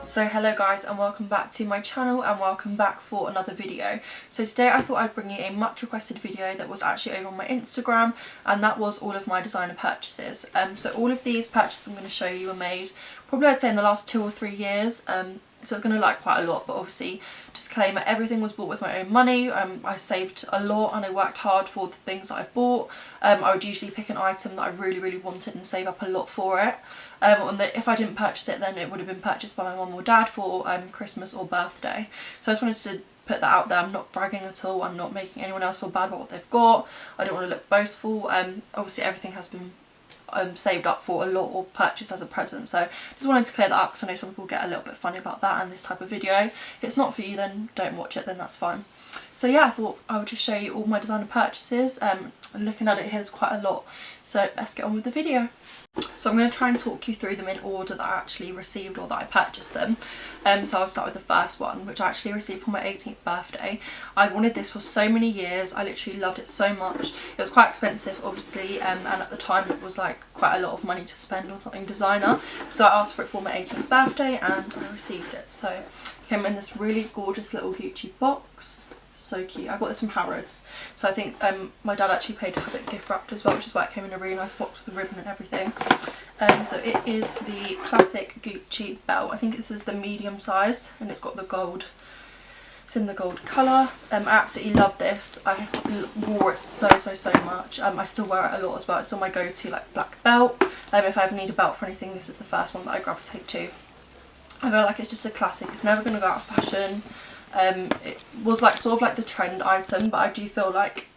So hello guys, and welcome back to my channel, and welcome back for another video. So today I thought I'd bring you a much requested video that was actually over on my Instagram, and that was all of my designer purchases. So all of these purchases I'm going to show you were made probably I'd say in the last 2 or 3 years. So it's going to like quite a lot, but obviously disclaimer, everything was bought with my own money. I saved a lot and I worked hard for the things that I've bought. I would usually pick an item that I really wanted and save up a lot for it. And if I didn't purchase it, then it would have been purchased by my mum or dad for Christmas or birthday. So I just wanted to put that out there. I'm not bragging at all. I'm not making anyone else feel bad about what they've got. I don't want to look boastful. Obviously everything has been saved up for a lot or purchased as a present, so just wanted to clear that up because I know some people get a little bit funny about that and this type of video. If it's not for you, then don't watch it, then that's fine. So yeah, I thought I would just show you all my designer purchases. And looking at it here, there's quite a lot, so let's get on with the video. So I'm going to try and talk you through them in order that I actually received or that I purchased them. So I'll start with the first one, which I actually received for my 18th birthday. I wanted this for so many years. I literally loved it so much. It was quite expensive obviously, and at the time it was like quite a lot of money to spend on something designer. So I asked for it for my 18th birthday and I received it. So it came in this really gorgeous little Gucci box. So cute. I got this from Harrods, so I think my dad actually paid to have it gift wrapped as well, which is why it came in a really nice box with a ribbon and everything. So it is the classic Gucci belt. I think this is the medium size and it's got the gold. It's in the gold colour. I absolutely love this. I wore it so much. I still wear it a lot as well. It's still my go-to like black belt. If I ever need a belt for anything, this is the first one that I gravitate to. I feel like it's just a classic. It's never going to go out of fashion. It was like sort of like the trend item, but I do feel like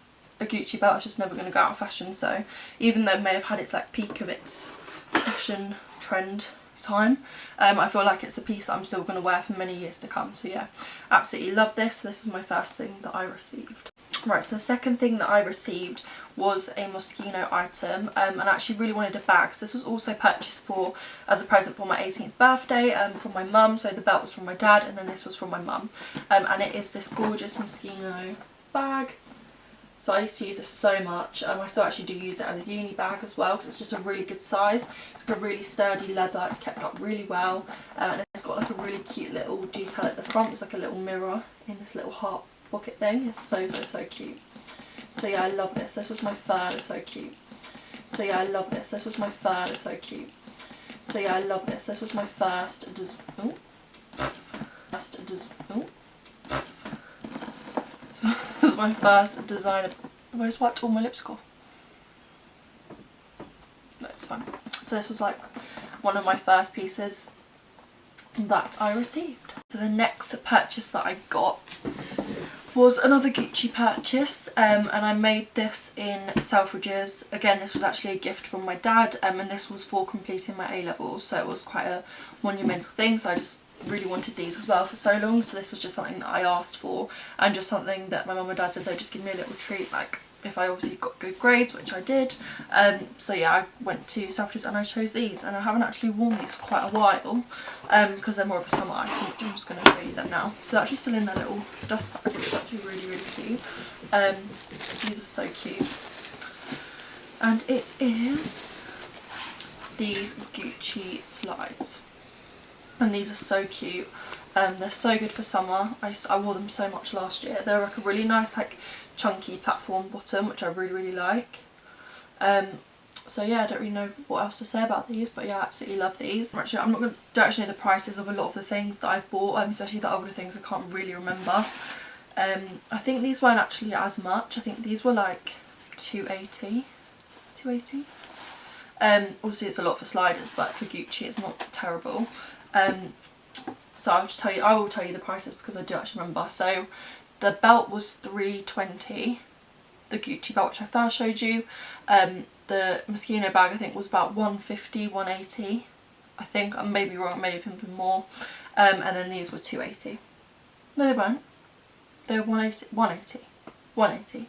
a Gucci belt is just never going to go out of fashion. So even though it may have had its like peak of its fashion trend time, I feel like it's a piece that I'm still going to wear for many years to come. So yeah, absolutely love this. This was my first thing that I received. Right, so the second thing that I received was a Moschino item, and I actually really wanted a bag. So this was also purchased for as a present for my 18th birthday from my mum. So the belt was from my dad and then this was from my mum, and it is this gorgeous Moschino bag. So I used to use this so much. I still actually do use it as a uni bag as well because it's just a really good size. It's like a really sturdy leather, it's kept up really well, and it's got like a really cute little detail at the front. It's like a little mirror in this little heart pocket thing. It's so cute. So yeah, I love this. This was my third. It's so cute. So yeah, I love this. This was my third. It's so cute. So yeah, I love this. This was my first. This was my first designer. Have I just wiped all my lipstick off? No, it's fine. So this was like one of my first pieces that I received. So the next purchase that I got was another Gucci purchase, and I made this in Selfridges. Again, this was actually a gift from my dad, and this was for completing my A-levels, so it was quite a monumental thing, so I just really wanted these as well for so long. So this was just something that I asked for, and just something that my mum and dad said they'd just give me a little treat, like if I obviously got good grades, which I did. So yeah, I went to Selfridges and I chose these, and I haven't actually worn these for quite a while because they're more of a summer item, which I'm just going to show you them now. So they're actually still in their little dust bag, which is actually really cute. These are so cute, and it is these Gucci slides, and these are so cute. They're so good for summer. I wore them so much last year. They're like a really nice like chunky platform bottom, which I really like. So yeah, I don't really know what else to say about these, but yeah, I absolutely love these. Actually, I'm not going to don't actually know the prices of a lot of the things that I've bought, especially the other things I can't really remember. I think these weren't actually as much. I think these were like 280. Obviously it's a lot for sliders, but for Gucci it's not terrible. So I will tell you the prices because I do actually remember. So the belt was $320, the Gucci belt which I first showed you. The Moschino bag I think was about $150, $180. I think I may be wrong, it may have been more. And then these were $280. No, they weren't. They were $180.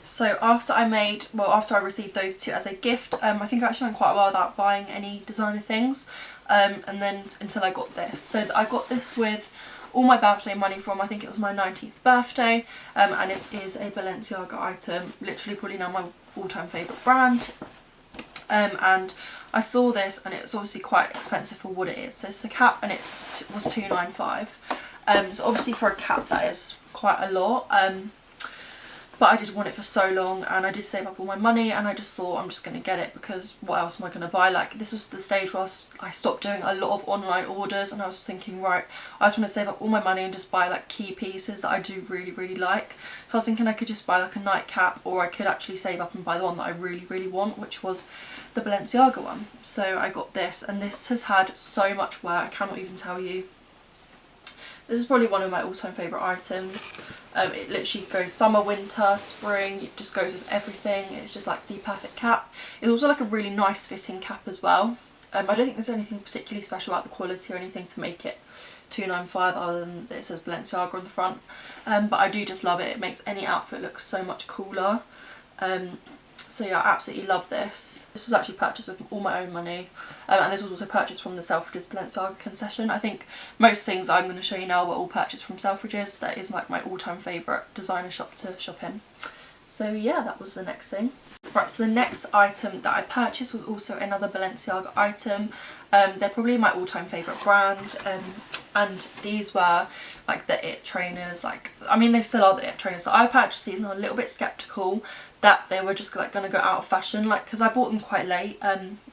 So after I received those two as a gift, I think I actually went quite a while without buying any designer things, and then until I got this. So I got this with all my birthday money from, I think it was my 19th birthday, and it is a Balenciaga item, literally probably now my all-time favourite brand. and I saw this and it's obviously quite expensive for what it is. So it's a cap and it was £2.95. So obviously for a cap that is quite a lot. But I did want it for so long, and I did save up all my money, and I just thought I'm just going to get it because what else am I going to buy? Like, this was the stage where I stopped doing a lot of online orders, and I was thinking, right, I just want to save up all my money and just buy like key pieces that I do really, really like. So I was thinking I could just buy like a nightcap, or I could actually save up and buy the one that I really, really want, which was the Balenciaga one. So I got this, and this has had so much wear, I cannot even tell you. This is probably one of my all-time favourite items. It literally goes summer, winter, spring, it just goes with everything. It's just like the perfect cap. It's also like a really nice fitting cap as well. I don't think there's anything particularly special about the quality or anything to make it £2.95 other than that it says Balenciaga on the front. But I do just love it. It makes any outfit look so much cooler. So yeah, I absolutely love this. This was actually purchased with all my own money, and this was also purchased from the Selfridges Balenciaga concession. I think most things I'm going to show you now were all purchased from Selfridges. That is like my all-time favourite designer shop to shop in. So yeah, that was the next thing. Right, so the next item that I purchased was also another Balenciaga item. They're probably my all-time favourite brand, and these were like the It trainers. Like, I mean, they still are the It trainers. So I purchased these and I'm a little bit sceptical that they were just like going to go out of fashion, like, because I bought them quite late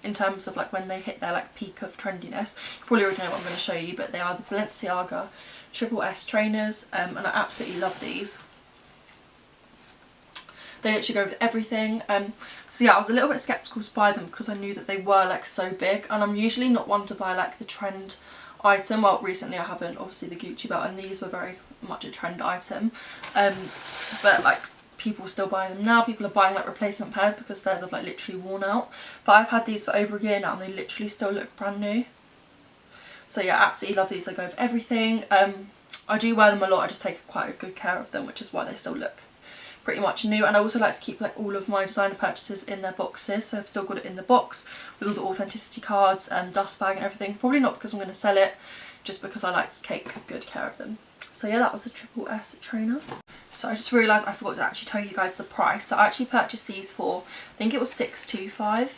in terms of like when they hit their like peak of trendiness. You probably already know what I'm going to show you, but they are the Balenciaga S trainers, and I absolutely love these. They literally go with everything. So yeah, I was a little bit sceptical to buy them because I knew that they were like so big, and I'm usually not one to buy like the trend item. Well, recently I haven't, obviously the Gucci belt, and these were very much a trend item, but like people are still buying them now. People are buying like replacement pairs because theirs have like literally worn out, but I've had these for over a year now and they literally still look brand new. So yeah, absolutely love these. They go with everything. I do wear them a lot. I just take quite a good care of them, which is why they still look pretty much new. And I also like to keep like all of my designer purchases in their boxes, so I've still got it in the box with all the authenticity cards and dust bag and everything. Probably not because I'm going to sell it, just because I like to take good care of them. So yeah, that was the S trainer. So I just realised I forgot to actually tell you guys the price. So I actually purchased these for, I think it was £6.25. I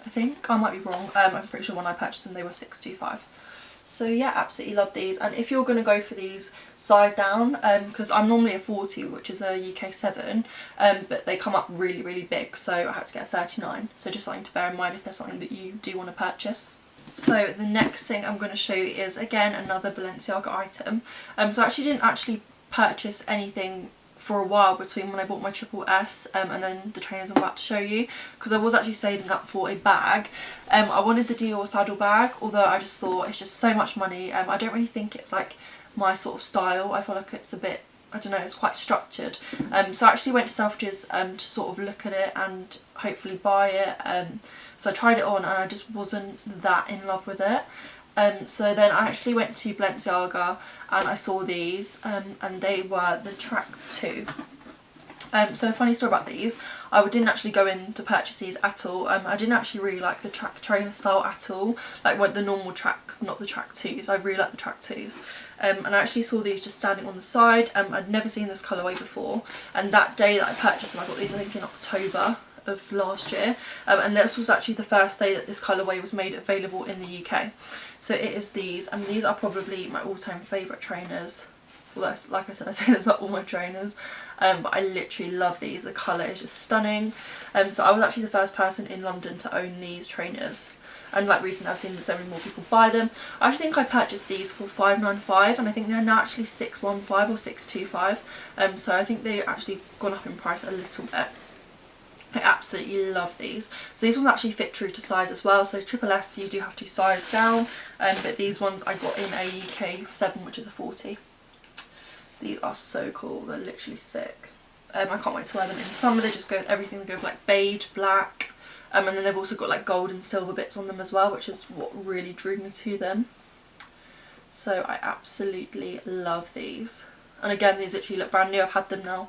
think, I might be wrong. I'm pretty sure when I purchased them they were £6.25. So yeah, absolutely love these. And if you're going to go for these, size down, because I'm normally a 40, which is a UK 7, but they come up really, really big, so I had to get a 39. So just something to bear in mind if there's something that you do want to purchase. So the next thing I'm going to show you is again another Balenciaga item. So I actually didn't purchase anything for a while between when I bought my S and then the trainers I'm about to show you, because I was actually saving up for a bag. I wanted the Dior saddle bag, although I just thought it's just so much money. I don't really think it's like my sort of style. I feel like it's a bit, I don't know, it's quite structured. So I actually went to Selfridges to sort of look at it and hopefully buy it. So I tried it on and I just wasn't that in love with it. So then I actually went to Balenciaga and I saw these, and they were the Track 2. So a funny story about these, I didn't actually go in to purchase these at all. I didn't actually really like the Track trainer style at all, like the normal Track, not the Track 2s. I really like the Track 2s. And I actually saw these just standing on the side. I'd never seen this colourway before, and that day that I purchased them, I got these I think in October of last year, and this was actually the first day that this colourway was made available in the UK. So it is these, and these are probably my all-time favourite trainers. Well, that's, like I said, I say this about all my trainers, but I literally love these. The colour is just stunning. So I was actually the first person in London to own these trainers, and like recently I've seen so many more people buy them. I actually think I purchased these for £5.95, and I think they're now actually £6.15 or £6.25. So I think they've actually gone up in price a little bit. I absolutely love these. So these ones actually fit true to size as well. So S you do have to size down, but these ones I got in a UK 7, which is a 40. These are so cool. They're literally sick. I can't wait to wear them in summer. They just go with everything. They go with like beige, black, and then they've also got like gold and silver bits on them as well, which is what really drew me to them. So I absolutely love these. And again, these literally look brand new. I've had them now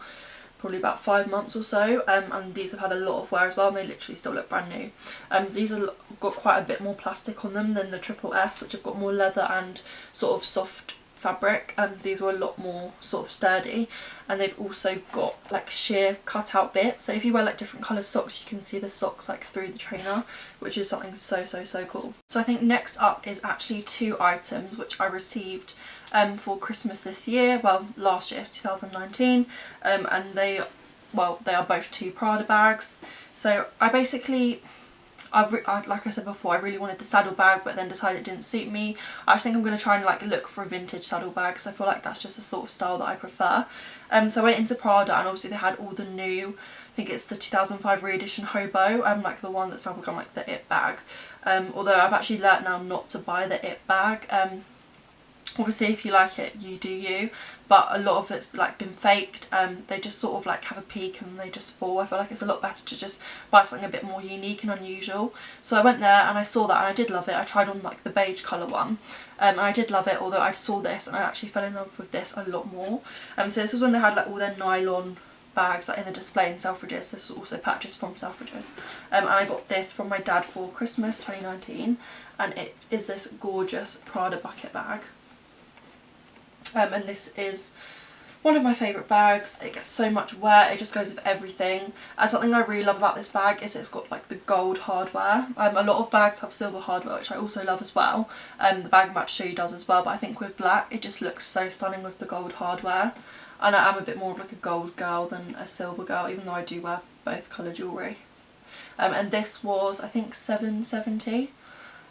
probably about 5 months or so, and these have had a lot of wear as well, and they literally still look brand new. These have got quite a bit more plastic on them than the S, which have got more leather and sort of soft fabric, and these were a lot more sort of sturdy, and they've also got like sheer cut out bits, so if you wear like different colour socks you can see the socks like through the trainer, which is something so cool. So I think next up is actually 2 items which I received for Christmas this year, well last year 2019, and they are both 2 Prada bags. So I basically like I said before, I really wanted the saddle bag, but then decided it didn't suit me. I just think I'm going to try and like look for a vintage saddle bag, because I feel like that's just the sort of style that I prefer. So I went into Prada, and obviously they had all the new, I think it's the 2005 re-edition Hobo, like the one that's now become like the It bag. Although I've actually learnt now not to buy the It bag. Obviously if you like it, you do you, but a lot of it's like been faked. They just sort of like have a peak and they just fall. I feel like it's a lot better to just buy something a bit more unique and unusual. So I went there and I saw that and I did love it. I tried on like the beige colour one, and I did love it, although I saw this and I actually fell in love with this a lot more. So this was when they had like all their nylon bags like in the display in Selfridges. This was also purchased from Selfridges, and I got this from my dad for Christmas 2019, and it is this gorgeous Prada bucket bag. And this is one of my favourite bags. It gets so much wear, it just goes with everything. And something I really love about this bag is it's got like the gold hardware. A lot of bags have silver hardware, which I also love as well. The bag match show does as well, but I think with black it just looks so stunning with the gold hardware. And I am a bit more of like a gold girl than a silver girl, even though I do wear both colour jewellery. And this was I think £7.70.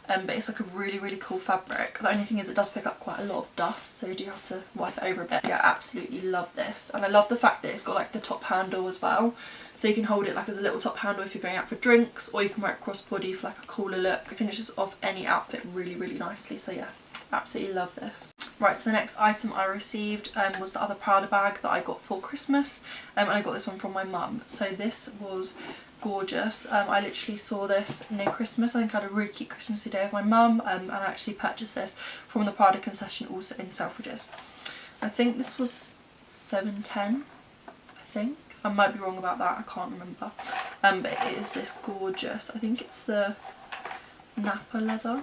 But it's like a really cool fabric. The only thing is it does pick up quite a lot of dust, so you do have to wipe it over a bit. Yeah, I absolutely love this, and I love the fact that it's got like the top handle as well, so you can hold it like as a little top handle if you're going out for drinks, or you can wear it crossbody for like a cooler look. It finishes off any outfit really nicely, so yeah, absolutely love this. Right, so the next item I received was the other Prada bag that I got for Christmas, and I got this one from my mum. So this was gorgeous. I literally saw this near Christmas. I think I had a really cute Christmassy day with my mum, and I actually purchased this from the Prada concession also in Selfridges. I think this was £7.10, I think. I might be wrong about that, I can't remember. But it is this gorgeous, I think it's the Napa leather.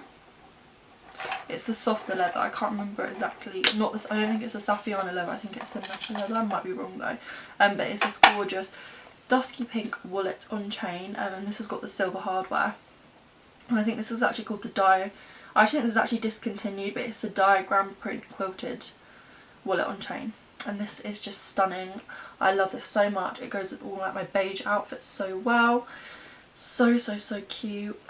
It's the softer leather, I can't remember exactly. Not this, I don't think it's the Saffiano leather, I think it's the Napa leather, I might be wrong though. But it's this gorgeous dusky pink wallet on chain, and this has got the silver hardware. And I think this is actually called the I actually think this is actually discontinued, but it's the diagram print quilted wallet on chain. And this is just stunning. I love this so much. It goes with all like my beige outfits so well. So cute.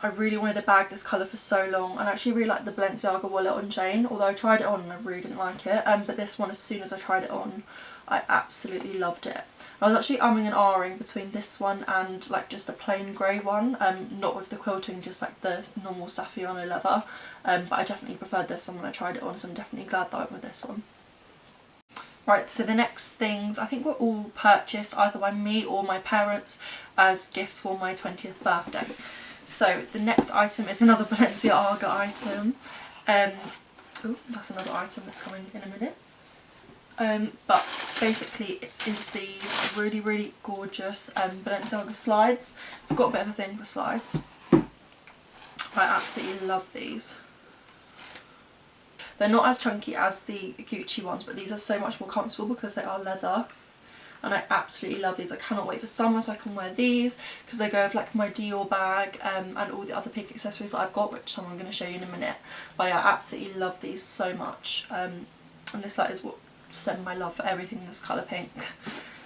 I really wanted a bag this colour for so long, and I actually really like the Balenciaga wallet on chain, although I tried it on and I really didn't like it. But this one, as soon as I tried it on, I absolutely loved it. I was actually umming and ahhing between this one and like just the plain grey one, not with the quilting, just like the normal Saffiano leather, but I definitely preferred this one when I tried it on, so I'm definitely glad that I went with this one. Right, so the next things I think were all purchased either by me or my parents as gifts for my 20th birthday. So the next item is another Balenciaga item. Oh, that's another item that's coming in a minute. But basically it is these really gorgeous Balenciaga slides. It's got a bit of a thing for slides. I absolutely love these. They're not as chunky as the Gucci ones, but these are so much more comfortable because they are leather. And I absolutely love these. I cannot wait for summer so I can wear these, because they go with like my Dior bag and all the other pink accessories that I've got, which I'm going to show you in a minute. But yeah, I absolutely love these so much. And this like is what stemmed my love for everything this colour pink.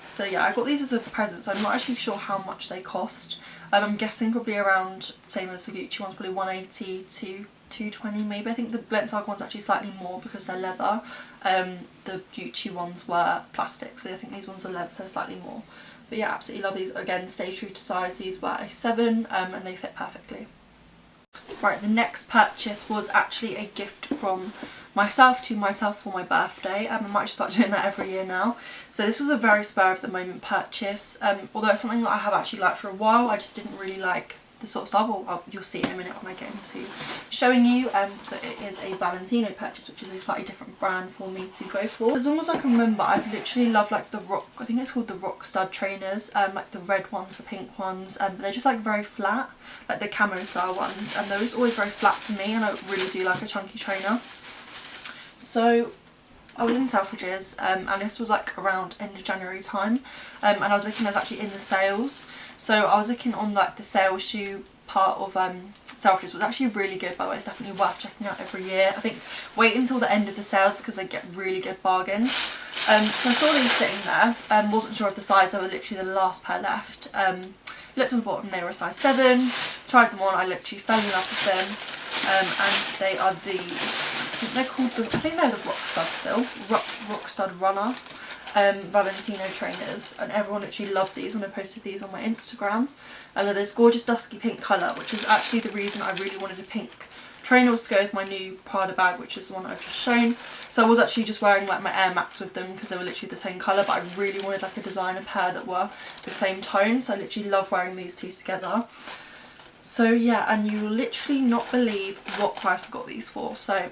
So yeah, I got these as a present, so I'm not actually sure how much they cost. I'm guessing probably around, same as the Gucci ones, probably 180 to 220 maybe. I think the Balenciaga one's actually slightly more because they're leather. The Gucci ones were plastic, so I think these ones are leather, so slightly more. But yeah, absolutely love these. Again, stay true to size. These were a 7 and they fit perfectly. Right, the next purchase was actually a gift from myself to myself for my birthday. I might just start doing that every year now. So this was a very spur of the moment purchase, although it's something that I have actually liked for a while. I just didn't really like the sort of style. Well, you'll see in a minute when I get into showing you. So it is a Valentino purchase, which is a slightly different brand for me to go for. As long as I can remember, I've literally loved like the rock, I think it's called the rock stud trainers, like the red ones, the pink ones, but they're just like very flat, like the camo style ones, and they're just always very flat for me, and I really do like a chunky trainer. So I was in Selfridges, and this was like around end of January time, and I was looking, I was actually in the sales, so I was looking on like the sale shoe part of Selfridges. Was actually really good, by the way. It's definitely worth checking out every year. I think wait until the end of the sales because they get really good bargains. So I saw these sitting there, wasn't sure of the size, they were literally the last pair left. Looked on the bottom, they were a size 7, tried them on, I literally fell in love with them, and they are these, I think they're called I think they're the Rockstud still, Rockstud Runner, Valentino Trainers, and everyone literally loved these when I posted these on my Instagram. And they're this gorgeous dusky pink colour, which was actually the reason I really wanted a pink trainer to go with my new Prada bag, which is the one I've just shown. So I was actually just wearing like my Air Max with them because they were literally the same colour, but I really wanted like a designer pair that were the same tone, so I literally love wearing these two together. So yeah, and you will literally not believe what price I got these for. So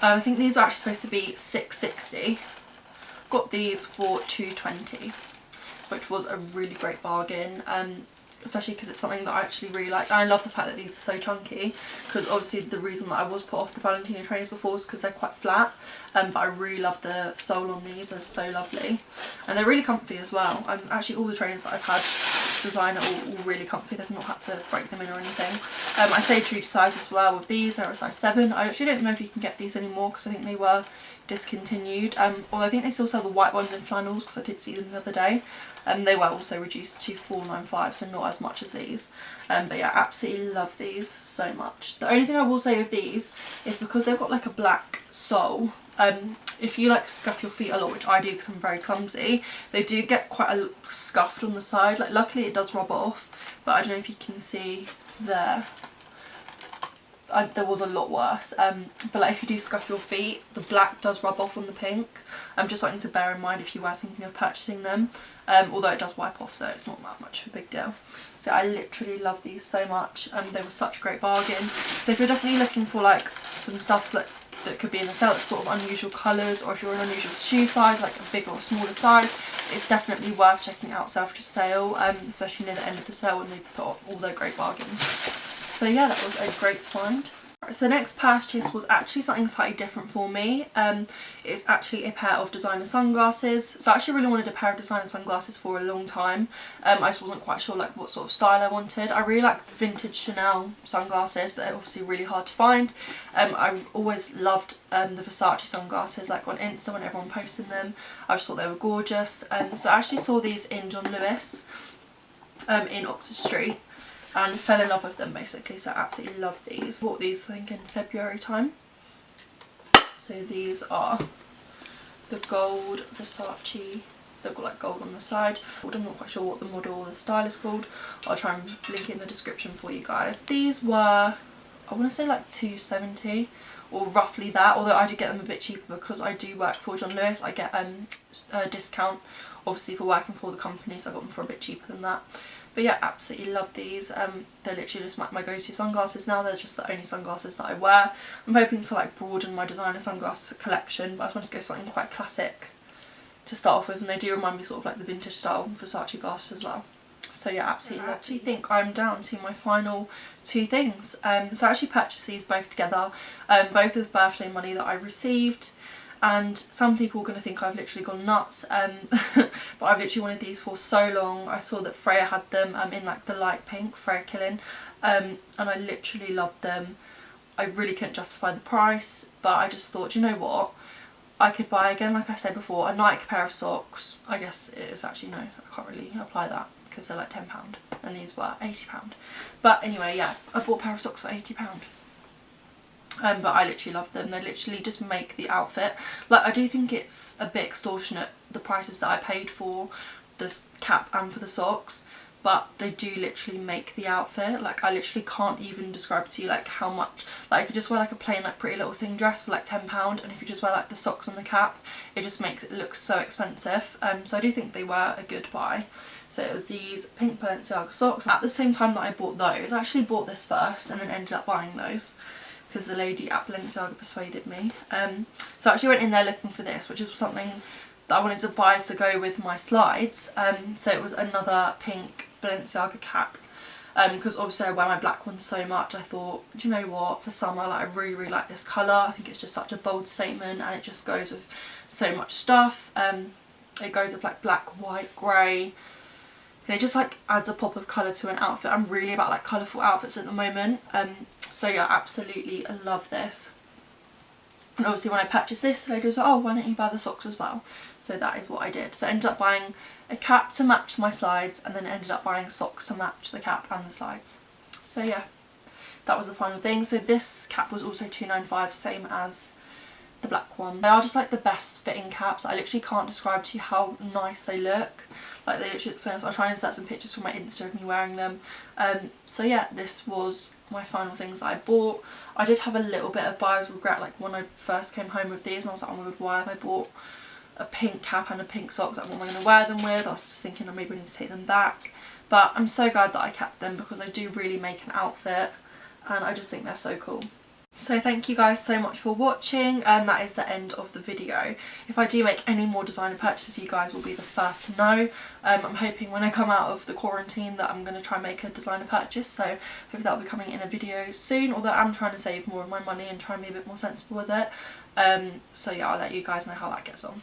I think these were actually supposed to be $6.60. Got these for $2.20, which was a really great bargain. Especially because it's something that I actually really like. And I love the fact that these are so chunky, because obviously the reason that I was put off the Valentino Trainers before was because they're quite flat, but I really love the sole on these. They're so lovely, and they're really comfy as well. Actually all the trainers that I've had designer all really comfy. They've not had to break them in or anything. I say true to size as well with these. They're a size 7. I actually don't know if you can get these anymore because I think they were discontinued, although I think they still sell the white ones in flannels because I did see them the other day. They were also reduced to $4.95, so not as much as these. But yeah, absolutely love these so much. The only thing I will say with these is because they've got like a black sole, if you like scuff your feet a lot, which I do because I'm very clumsy, they do get quite a scuffed on the side. Like luckily it does rub off, but I don't know if you can see there. There was a lot worse, but like if you do scuff your feet, the black does rub off on the pink. Just something to bear in mind if you were thinking of purchasing them, although it does wipe off, so it's not that much of a big deal. So I literally love these so much, and they were such a great bargain. So if you're definitely looking for like some stuff that could be in the sale, that's sort of unusual colours, or if you're an unusual shoe size, like a bigger or smaller size, it's definitely worth checking out Selfridges sale, especially near the end of the sale when they put on all their great bargains. So yeah, that was a great find. So the next purchase was actually something slightly different for me. It's actually a pair of designer sunglasses. So I actually really wanted a pair of designer sunglasses for a long time. I just wasn't quite sure like what sort of style I wanted. I really like the vintage Chanel sunglasses, but they're obviously really hard to find. I've always loved the Versace sunglasses, like on Insta when everyone posted them. I just thought they were gorgeous. So I actually saw these in John Lewis in Oxford Street, and fell in love with them basically, so I absolutely love these. Bought these I think in February time. So these are the gold Versace, they've got like gold on the side. I'm not quite sure what the model or the style is called. I'll try and link it in the description for you guys. These were, I want to say like $2.70 or roughly that, although I did get them a bit cheaper because I do work for John Lewis. I get a discount obviously for working for the company, so I got them for a bit cheaper than that. But yeah, absolutely love these. They're literally just my go-to sunglasses now. They're just the only sunglasses that I wear. I'm hoping to like broaden my designer sunglasses collection, but I just wanted to go something quite classic to start off with, and they do remind me sort of like the vintage style Versace glasses as well. So yeah, absolutely love these. I actually think I'm down to my final two things. So I actually purchased these both together, both with birthday money that I received. And some people are going to think I've literally gone nuts, but I've literally wanted these for so long. I saw that Freya had them in like the light pink, Freya Killing, and I literally loved them. I really couldn't justify the price, but I just thought, you know what, I could buy, again like I said before, a Nike pair of socks. I guess it is actually, no, I can't really apply that because they're like £10 and these were £80. But anyway, yeah, I bought a pair of socks for £80. But I literally love them. They literally just make the outfit. Like, I do think it's a bit extortionate, the prices that I paid for this cap and for the socks, but they do literally make the outfit. Like, I literally can't even describe to you like how much. Like, you could just wear like a plain like Pretty Little Thing dress for like £10, and if you just wear like the socks and the cap, it just makes it look so expensive. So I do think they were a good buy. So it was these pink Balenciaga socks. At the same time that I bought those, I actually bought this first and then ended up buying those, because the lady at Balenciaga persuaded me. So I actually went in there looking for this, which is something that I wanted to buy to go with my slides. So it was another pink Balenciaga cap. because obviously I wear my black ones so much. I thought, do you know what, for summer, like, I really like this colour. I think it's just such a bold statement, and it just goes with so much stuff. It goes with like black, white, grey, and it just like adds a pop of colour to an outfit. I'm really about like colourful outfits at the moment, so yeah, absolutely love this. And obviously when I purchased this, the lady was like, oh, why don't you buy the socks as well? So that is what I did. So I ended up buying a cap to match my slides, and then ended up buying socks to match the cap and the slides. So yeah, that was the final thing. So this cap was also £2.95, same as the black one. They are just like the best fitting caps. I literally can't describe to you how nice they look. Like, they literally look so nice. I'll try and insert some pictures from my Insta of me wearing them. So yeah, this was my final things that I bought. I did have a little bit of buyer's regret, like when I first came home with these, and I was like, oh my god, why have I bought a pink cap and a pink socks? Like, what am I going to wear them with? I was just thinking, oh, maybe I need to take them back. But I'm so glad that I kept them, because they do really make an outfit, and I just think they're so cool. So thank you guys so much for watching, and that is the end of the video. If I do make any more designer purchases, you guys will be the first to know. I'm hoping when I come out of the quarantine that I'm going to try and make a designer purchase, so hopefully that'll be coming in a video soon, although I'm trying to save more of my money and try and be a bit more sensible with it. So yeah, I'll let you guys know how that gets on.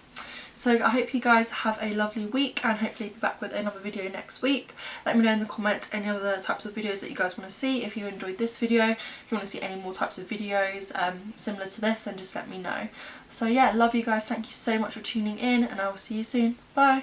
So I hope you guys have a lovely week, and hopefully be back with another video next week. Let me know in the comments any other types of videos that you guys want to see. If you enjoyed this video, if you want to see any more types of videos similar to this, then just let me know. So yeah, love you guys, thank you so much for tuning in, and I will see you soon. Bye!